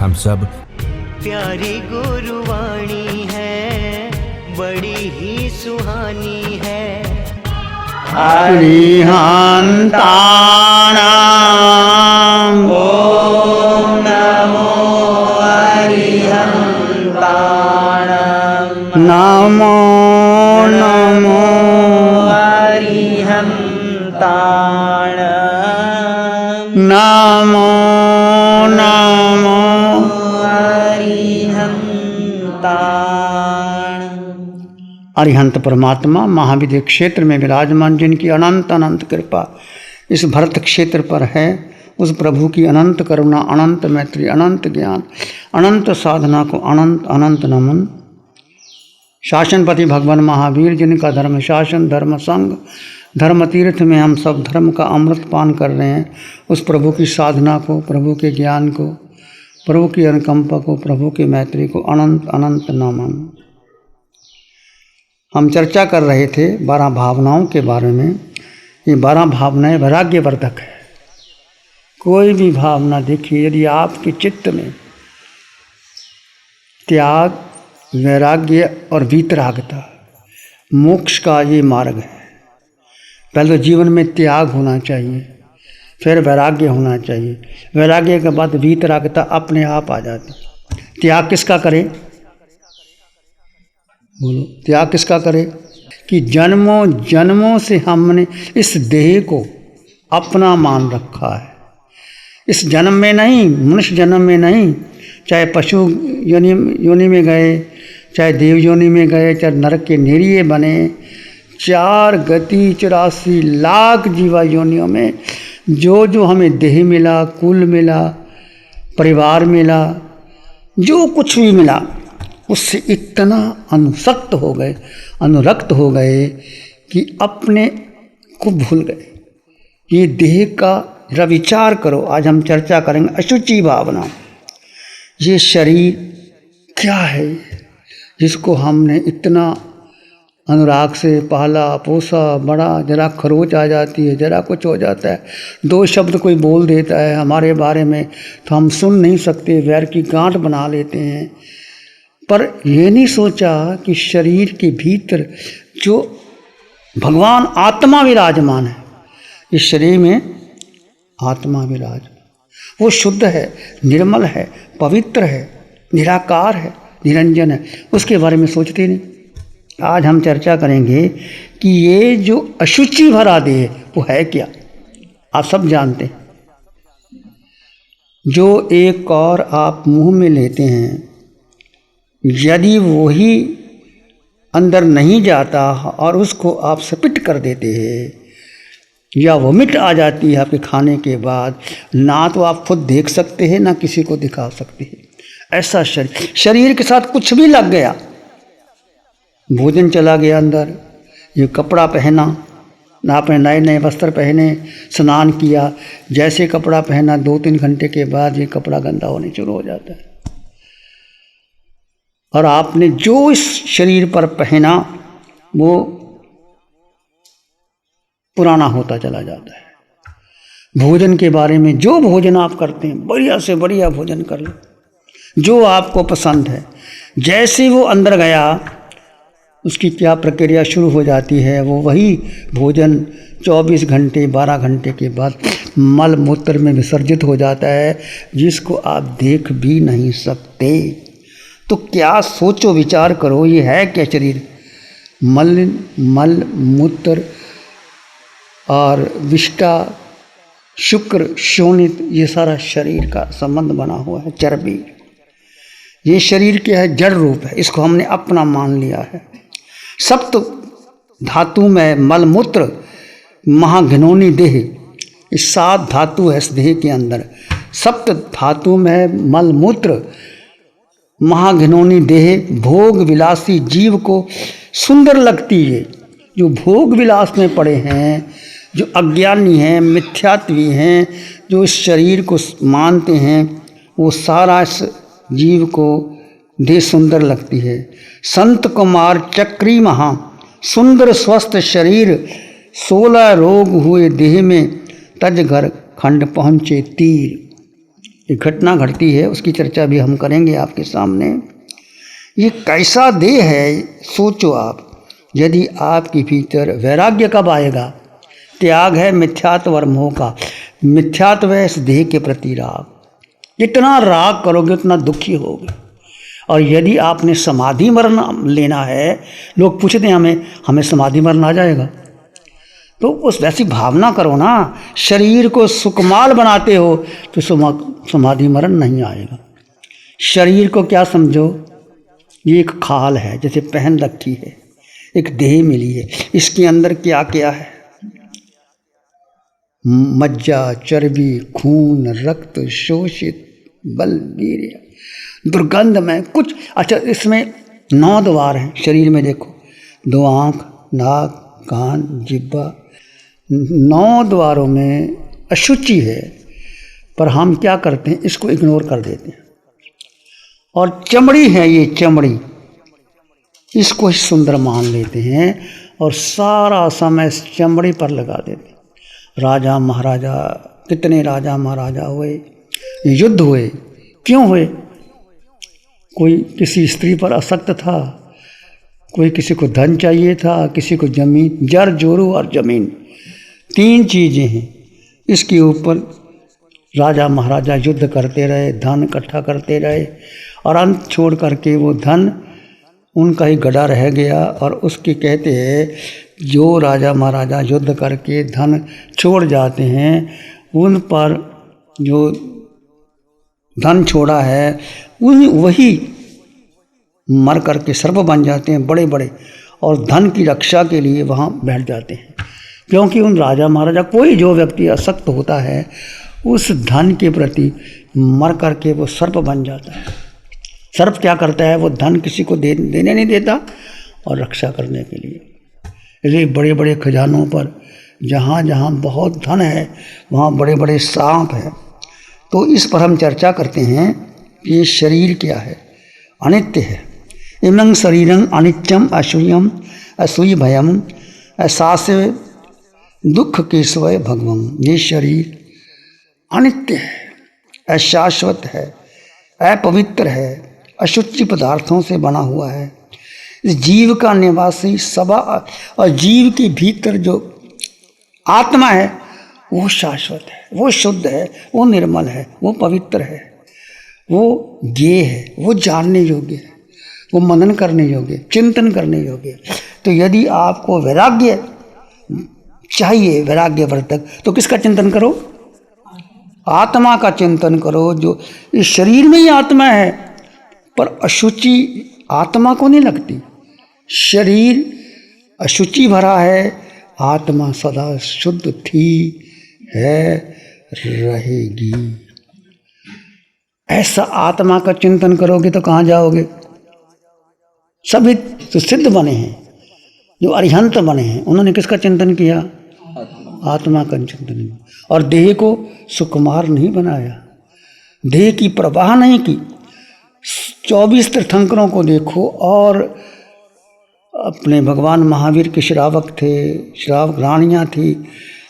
हम सब। प्यारी गुरुवाणी है, बड़ी ही सुहानी है। अरिहंताणां ओम नमो अरिहंताणां। नमो नमो अरिहंताणां। नमो नमो अरिहंत परमात्मा महाविद्य क्षेत्र में विराजमान, जिनकी अनंत अनंत कृपा इस भरत क्षेत्र पर है, उस प्रभु की अनंत करुणा, अनंत मैत्री, अनंत ज्ञान, अनंत साधना को अनंत अनंत नमन। शासनपति भगवान महावीर, जिनका धर्म शासन, धर्म संग, धर्म तीर्थ में हम सब धर्म का अमृत पान कर रहे हैं, उस प्रभु की साधना को, प्रभु के ज्ञान को, प्रभु की अनुकंपा को, प्रभु की मैत्री को अनंत अनंत नमन। हम चर्चा कर रहे थे 12 भावनाओं के बारे में। ये 12 भावनाएं वैराग्यवर्धक है। कोई भी भावना देखिए, यदि आपके चित्त में त्याग, वैराग्य और वीतरागता, मोक्ष का ये मार्ग है। पहले तो जीवन में त्याग होना चाहिए, फिर वैराग्य होना चाहिए, वैराग्य के बाद वीतरागता अपने आप आ जाती। त्याग किसका करे? बोलो, त्याग किसका करे? कि जन्मों जन्मों से हमने इस देह को अपना मान रखा है। इस जन्म में नहीं, मनुष्य जन्म में नहीं, चाहे पशु योनि में गए, चाहे देव योनि में गए, चाहे नरक के नेरिये बने, 4 गति 84 लाख जीवा योनियों में जो जो हमें देह मिला, कुल मिला, परिवार मिला, जो कुछ भी मिला, उससे इतना अनुसक्त हो गए, अनुरक्त हो गए कि अपने को भूल गए। ये देह का जरा विचार करो। आज हम चर्चा करेंगे अशुचि भावना। ये शरीर क्या है जिसको हमने इतना अनुराग से पाला पोसा, बड़ा, जरा खरोच आ जाती है, जरा कुछ हो जाता है, 2 शब्द कोई बोल देता है हमारे बारे में तो हम सुन नहीं सकते, वैर की गांठ बना लेते हैं। पर ये नहीं सोचा कि शरीर के भीतर जो भगवान आत्मा विराजमान है, इस शरीर में आत्मा विराजमान, वो शुद्ध है, निर्मल है, पवित्र है, निराकार है, निरंजन है, उसके बारे में सोचते नहीं। आज हम चर्चा करेंगे कि ये जो अशुचि भरा देह वो है क्या। आप सब जानते हैं, जो एक और आप मुंह में लेते हैं, यदि वही अंदर नहीं जाता और उसको आप सपिट कर देते हैं या वोमिट आ जाती है आपके खाने के बाद, ना तो आप खुद देख सकते हैं ना किसी को दिखा सकते हैं। ऐसा शरीर के साथ कुछ भी लग गया, भोजन चला गया अंदर, ये कपड़ा पहना, ना आपने नए नए वस्त्र पहने, स्नान किया, जैसे कपड़ा पहना 2-3 घंटे के बाद ये कपड़ा गंदा होने शुरू हो जाता है। और आपने जो इस शरीर पर पहना वो पुराना होता चला जाता है। भोजन के बारे में, जो भोजन आप करते हैं, बढ़िया से बढ़िया भोजन कर लो, जो आपको पसंद है, जैसे वो अंदर गया उसकी क्या प्रक्रिया शुरू हो जाती है, वो वही भोजन 24 घंटे 12 घंटे के बाद मल मूत्र में विसर्जित हो जाता है, जिसको आप देख भी नहीं सकते। तो क्या सोचो, विचार करो, ये है क्या शरीर? मल मूत्र और विष्टा, शुक्र, शोणित, ये सारा शरीर का संबंध बना हुआ है। चर्बी, ये शरीर क्या है? जड़ रूप है, इसको हमने अपना मान लिया है। सप्त धातु में मल मूत्र महाघिनौनी देह, इस 7 धातु है इस देह के अंदर। सप्त धातु में मल मूत्र महाघिनौनी देह भोग विलासी जीव को सुंदर लगती है। जो भोग विलास में पड़े हैं, जो अज्ञानी हैं, मिथ्यात्वी हैं, जो इस शरीर को मानते हैं, वो सारा इस जीव को देह सुंदर लगती है। संत कुमार चक्री महा सुंदर स्वस्थ शरीर, 16 रोग हुए देह में, तज घर खंड पहुँचे तीर। एक घटना घटती है, उसकी चर्चा भी हम करेंगे आपके सामने। ये कैसा देह है, सोचो आप। यदि आपके भीतर वैराग्य कब आएगा? त्याग है मिथ्यात्व और मोह का। मिथ्यात्व है इस देह के प्रति राग। जितना राग करोगे उतना दुखी होगे। और यदि आपने समाधि मरण लेना है, लोग पूछते हैं हमें समाधि मरण आ जाएगा? तो उस वैसी भावना करो ना। शरीर को सुकमाल बनाते हो तो समाधि मरण नहीं आएगा। शरीर को क्या समझो, ये एक खाल है जैसे पहन रखी है, एक देह मिली है। इसके अंदर क्या क्या है? मज्जा, चर्बी, खून, रक्त, शोषित बल, वीर्य, दुर्गंध में कुछ। अच्छा, इसमें 9 द्वार हैं शरीर में। देखो, 2 आँख, नाक, कान, जिह्वा। 9 द्वारों में अशुचि है, पर हम क्या करते हैं, इसको इग्नोर कर देते हैं। और चमड़ी है, ये चमड़ी, इसको सुंदर मान लेते हैं और सारा समय इस चमड़ी पर लगा देते हैं। राजा महाराजा, कितने राजा महाराजा हुए, युद्ध हुए, क्यों हुए? कोई किसी स्त्री पर आसक्त था, कोई किसी को धन चाहिए था, किसी को जमीन, जर जोरू और जमीन, 3 चीज़ें हैं। इसके ऊपर राजा महाराजा युद्ध करते रहे, धन इकट्ठा करते रहे, और अंत छोड़ करके वो धन उनका ही गड़ा रह गया। और उसके कहते हैं, जो राजा महाराजा युद्ध करके धन छोड़ जाते हैं, उन पर जो धन छोड़ा है वही मर करके सर्प बन जाते हैं बड़े बड़े, और धन की रक्षा के लिए वहाँ बैठ जाते हैं। क्योंकि उन राजा महाराजा, कोई जो व्यक्ति आसक्त होता है उस धन के प्रति मर करके वो सर्प बन जाता है। सर्प क्या करता है, वो धन किसी को देने नहीं देता, और रक्षा करने के लिए। इसलिए बड़े बड़े खजानों पर जहाँ जहाँ बहुत धन है वहाँ बड़े बड़े सांप हैं। तो इस पर हम चर्चा करते हैं कि ये शरीर क्या है, अनित्य है। इमं शरीरं अनित्यम असूयम असूय भयम असास्य दुख केशवय भगवम। ये शरीर अनित्य है, अशाश्वत है, अपवित्र है, अशुचि पदार्थों से बना हुआ है। इस जीव का निवासी सभा, और जीव के भीतर जो आत्मा है वो शाश्वत है, वो शुद्ध है, वो निर्मल है, वो पवित्र है, वो ज्ञेय है, वो जानने योग्य है, वो मनन करने योग्य, चिंतन करने योग्य। तो यदि आपको वैराग्य चाहिए, वैराग्य वर्तक, तो किसका चिंतन करो? आत्मा का चिंतन करो। जो इस शरीर में ही आत्मा है, पर अशुचि आत्मा को नहीं लगती। शरीर अशुचि भरा है, आत्मा सदा शुद्ध थी, है, रहेगी। ऐसा आत्मा का चिंतन करोगे तो कहाँ जाओगे? सभी तो सिद्ध बने हैं, जो अरिहंत बने हैं, उन्होंने किसका चिंतन किया? आत्मा का चिंतन। और देह को सुकुमार नहीं बनाया, देह की प्रवाह नहीं की। 24 तीर्थंकरों को देखो, और अपने भगवान महावीर के श्रावक थे, श्रावक रानियाँ थी।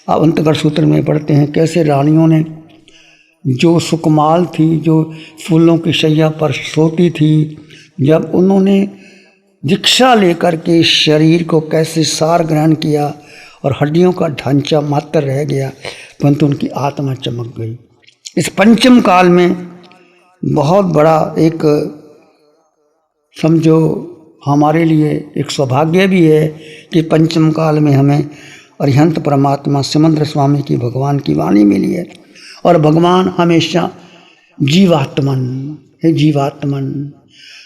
अब अंतगढ़ सूत्र में पढ़ते हैं कैसे रानियों ने, जो सुकुमाल थी, जो फूलों की शैया पर सोती थी, जब उन्होंने दीक्षा लेकर के शरीर को कैसे सार ग्रहण किया और हड्डियों का ढांचा मात्र रह गया, परंतु उनकी आत्मा चमक गई। इस पंचम काल में बहुत बड़ा एक, समझो, हमारे लिए एक सौभाग्य भी है कि पंचम काल में हमें अरिहंत परमात्मा सिमंद्र स्वामी की भगवान की वाणी मिली है। और भगवान हमेशा जीवात्मन है। जीवात्मन,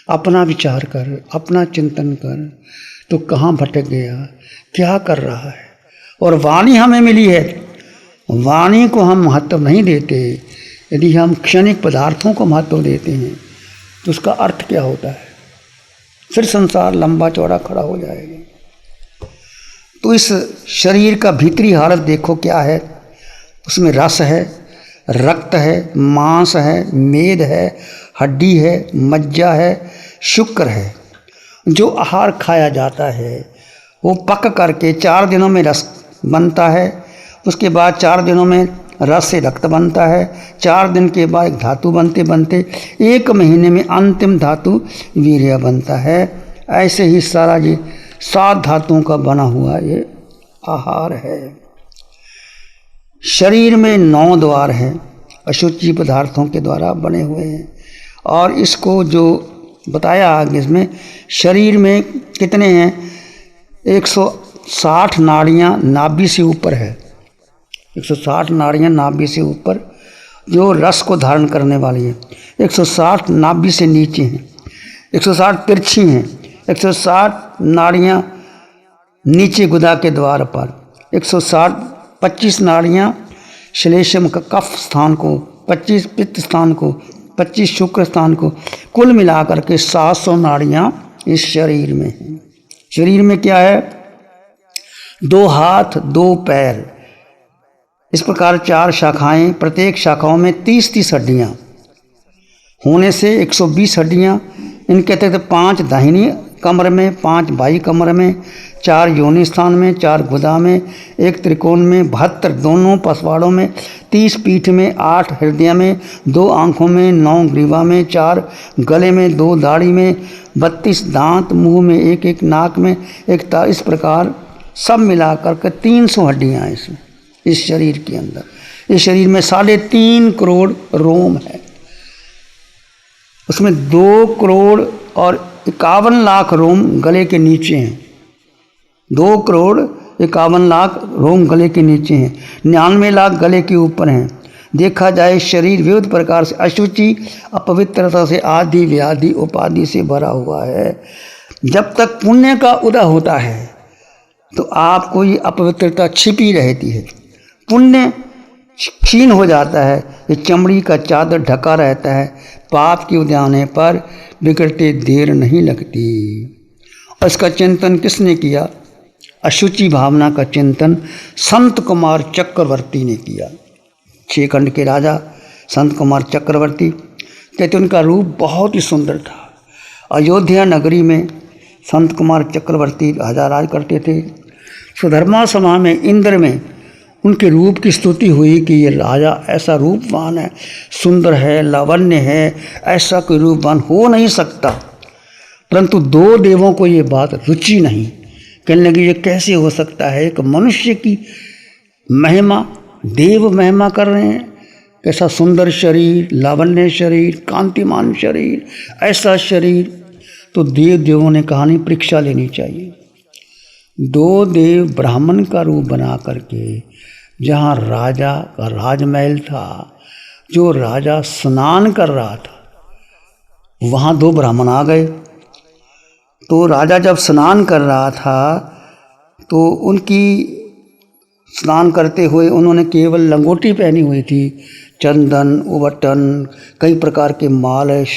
अपना विचार कर, अपना चिंतन कर, तो कहाँ भटक गया, क्या कर रहा है। और वाणी हमें मिली है, वाणी को हम महत्व नहीं देते। यदि हम क्षणिक पदार्थों को महत्व देते हैं तो उसका अर्थ क्या होता है? फिर संसार लंबा चौड़ा खड़ा हो जाएगा। तो इस शरीर का भीतरी हालत देखो क्या है। उसमें रस है, रक्त है, मांस है, मेद है, हड्डी है, मज्जा है, शुक्र है। जो आहार खाया जाता है वो पक करके 4 दिनों में रस बनता है, उसके बाद 4 दिनों में रस से रक्त बनता है। 4 दिन के बाद एक धातु बनते बनते 1 महीने में अंतिम धातु वीर्य बनता है। ऐसे ही सारा ये 7 धातुओं का बना हुआ ये आहार है। शरीर में 9 द्वार हैं, अशुचि पदार्थों के द्वारा बने हुए हैं। और इसको जो बताया आगे इसमें, शरीर में कितने हैं, 160 नाड़ियाँ नाभि से ऊपर है। 160 नाड़ियाँ नाभि से ऊपर जो रस को धारण करने वाली है। 160 नाभि से नीचे हैं, 160 तिरछी हैं, 160 नाड़ियाँ नीचे गुदा के द्वार पर, 25 नाड़ियाँ श्लेष्म का कफ स्थान को, 25 पित्त स्थान को, 25 शुक्र स्थान को, कुल मिलाकर के 700 नाड़ियाँ इस शरीर में हैं। शरीर में क्या है, 2 हाथ 2 पैर, इस प्रकार 4 शाखाएं, प्रत्येक शाखाओं में 30-30 हड्डियाँ होने से 120 हड्डियाँ। इनके अतिरिक्त 5 दाहिनी कमर में, 5 बाई कमर में, 4 योनि स्थान में, 4 गुदा में, 1 त्रिकोण में, 72 दोनों पसवाड़ों में, 30 पीठ में, 8 हृदय में, 2 आँखों में, 9 ग्रीवा में, 4 गले में, 2 दाढ़ी में, 32 दांत, मुंह में 1-1, नाक में 1, इस प्रकार सब मिलाकर के 300 हड्डियाँ हैं इसमें, इस शरीर के अंदर। इस शरीर में 3.5 करोड़ रोम है। उसमें 2 करोड़ और 51 लाख रोम गले के नीचे हैं। 2 करोड़ 51 लाख रोम गले के नीचे हैं, 99 लाख गले के ऊपर हैं। देखा जाए शरीर विविध प्रकार से अशुचि अपवित्रता से आदि व्याधि उपाधि से भरा हुआ है। जब तक पुण्य का उदय होता है तो आपको ये अपवित्रता छिपी रहती है। पुण्य क्षीण हो जाता है, ये चमड़ी का चादर ढका रहता है। पाप के उदय होने पर बिगड़ते देर नहीं लगती। और इसका चिंतन किसने किया? अशुचि भावना का चिंतन संत कुमार चक्रवर्ती ने किया। 6 खंड के राजा संत कुमार चक्रवर्ती, कहते उनका रूप बहुत ही सुंदर था। अयोध्या नगरी में संत कुमार चक्रवर्ती राजा राज करते थे। सुधर्मा सभा में इंद्र में उनके रूप की स्तुति हुई कि ये राजा ऐसा रूपवान है, सुंदर है, लावण्य है, ऐसा कोई रूपवान हो नहीं सकता। परंतु 2 देवों को ये बात रुचि नहीं। कहने लगी ये कैसे हो सकता है, एक मनुष्य की महिमा देव महिमा कर रहे हैं, कैसा सुंदर शरीर, लावण्य शरीर, कांतिमान शरीर, ऐसा शरीर। तो देवों ने कहा नहीं, परीक्षा लेनी चाहिए। 2 देव ब्राह्मण का रूप बना करके जहाँ राजा का राजमहल था, जो राजा स्नान कर रहा था, वहाँ 2 ब्राह्मण आ गए। तो राजा जब स्नान कर रहा था तो उनकी स्नान करते हुए उन्होंने केवल लंगोटी पहनी हुई थी। चंदन, उबटन, कई प्रकार के मालिश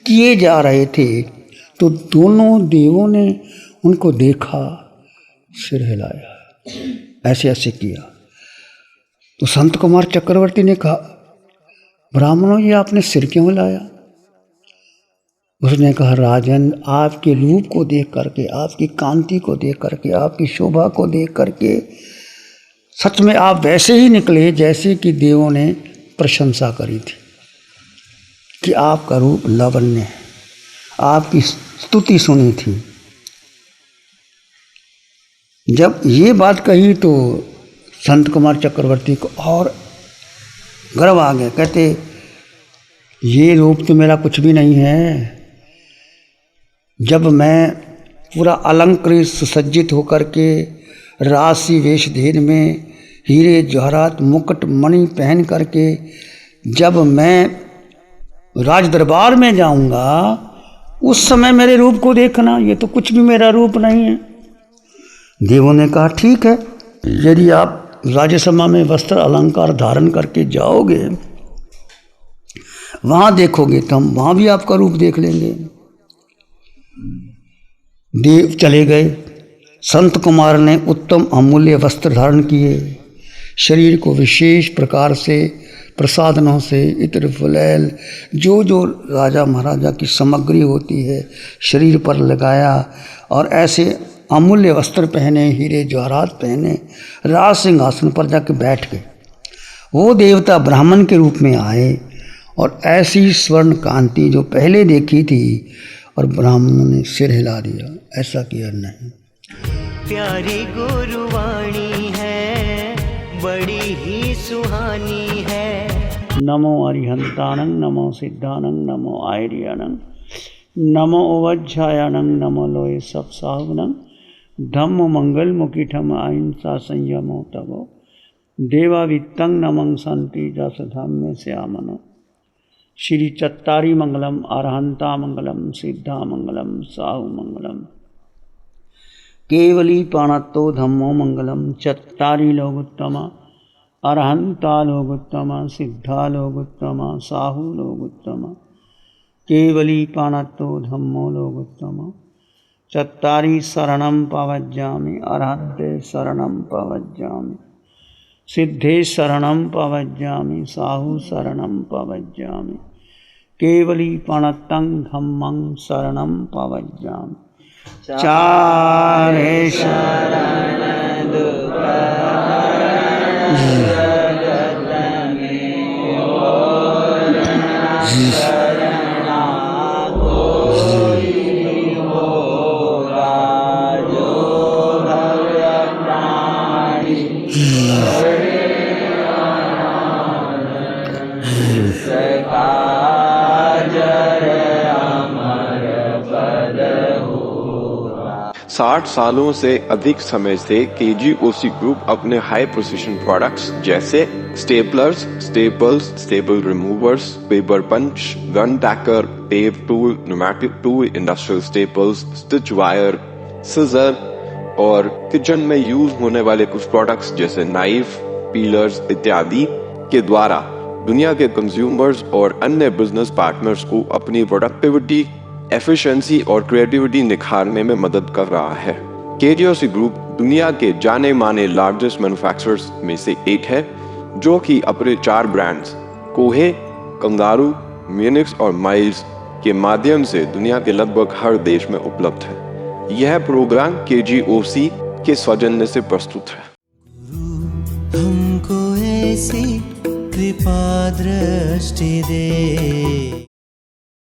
किए जा रहे थे। तो दोनों देवों ने उनको देखा, सिर हिलाया, ऐसे ऐसे किया। तो संत कुमार चक्रवर्ती ने कहा, ब्राह्मणों ये आपने सिर क्यों हिलाया? उसने कहा, राजन आपके रूप को देख करके, आपकी कांति को देख करके, आपकी शोभा को देख करके सच में आप वैसे ही निकले जैसे कि देवों ने प्रशंसा करी थी कि आपका रूप लावण्य है। आपकी स्तुति सुनी थी। जब ये बात कही तो संत कुमार चक्रवर्ती को और गर्व आ गया। कहते ये रूप तो मेरा कुछ भी नहीं है। जब मैं पूरा अलंकृत सुसज्जित होकर के राशि वेश धेर में हीरे जवाहरात मुकुट मणि पहन करके जब मैं राज दरबार में जाऊंगा, उस समय मेरे रूप को देखना, ये तो कुछ भी मेरा रूप नहीं है। देवों ने कहा, ठीक है, यदि आप राज्यसभा में वस्त्र अलंकार धारण करके जाओगे, वहां देखोगे तो हम वहां भी आपका रूप देख लेंगे। देव चले गए। संत कुमार ने उत्तम अमूल्य वस्त्र धारण किए, शरीर को विशेष प्रकार से प्रसादनों से इत्र फुलैल जो जो राजा महाराजा की सामग्री होती है शरीर पर लगाया और ऐसे अमूल्य वस्त्र पहने, हीरे जवाहरात पहने, राज सिंहासन पर जाके बैठ गए। वो देवता ब्राह्मण के रूप में आए और ऐसी स्वर्ण कांति जो पहले देखी थी और ब्राह्मणों ने सिर हिला दिया, ऐसा किया नहीं। प्यारी गुरुवाणी है, बड़ी ही सुहानी है। नमो अरिहंतानं, नमो सिद्धानं, नमो आयर्यानं, नमो ओवज्झायानं, नमो लोये सप्साहुनं, धम्म मंगल मुकिठम अहिंसा संयमो तवो, देवावित्तं नमं संति जस धम्मे श्यामनो। श्री चत्तारी मंगलम, अरहंता मंगलम, सिद्धा मंगलम, साहु मंगलम। केवली पाणत्तो धम्मो मंगलम, चत्तारी लोगोत्तमा, अरहंता लोगोत्तमा, सिद्धा लोगोत्तमा, साहु लोगोत्तमा। केवली पाणत्तो धम्मो लोगोत्तमा, चत्तारी शरणं पवज्जामि, अरहन्ते शरणं पवज्जामि, सिद्धे शरणं पवज्जामि, साहु शरणं पवज्जामि। केवली पाणत्तं धम्मं शरणं पवज्जामि। चारे शरण साठ सालों से अधिक समय से केजीओसी ग्रुप अपने हाई प्रिसिशन प्रोडक्ट्स जैसे staplers, staples, staple removers, paper punch, gun tacker, tape tool, pneumatic tool, industrial staples, stitch wire, scissor और किचन में यूज होने वाले कुछ प्रोडक्ट्स जैसे नाइफ, पीलर्स इत्यादि के द्वारा दुनिया के कंज्यूमर्स और अन्य बिजनेस पार्टनर्स को अपनी प्रोडक्टिविटी, एफिशिएंसी और क्रिएटिविटी निखारने में मदद कर रहा है। केजीओसी ग्रुप दुनिया के जाने माने लार्जेस्ट मैन्युफैक्चरर्स में से एक है, जो कि अपने 4 ब्रांड्स कोहे, कंगारू, म्यूनिक्स और माइल्स के माध्यम से दुनिया के लगभग हर देश में उपलब्ध है। यह प्रोग्राम केजीओसी के सौजन्य से प्रस्तुत है। हमको ऐसी कृपा दृष्टि दे।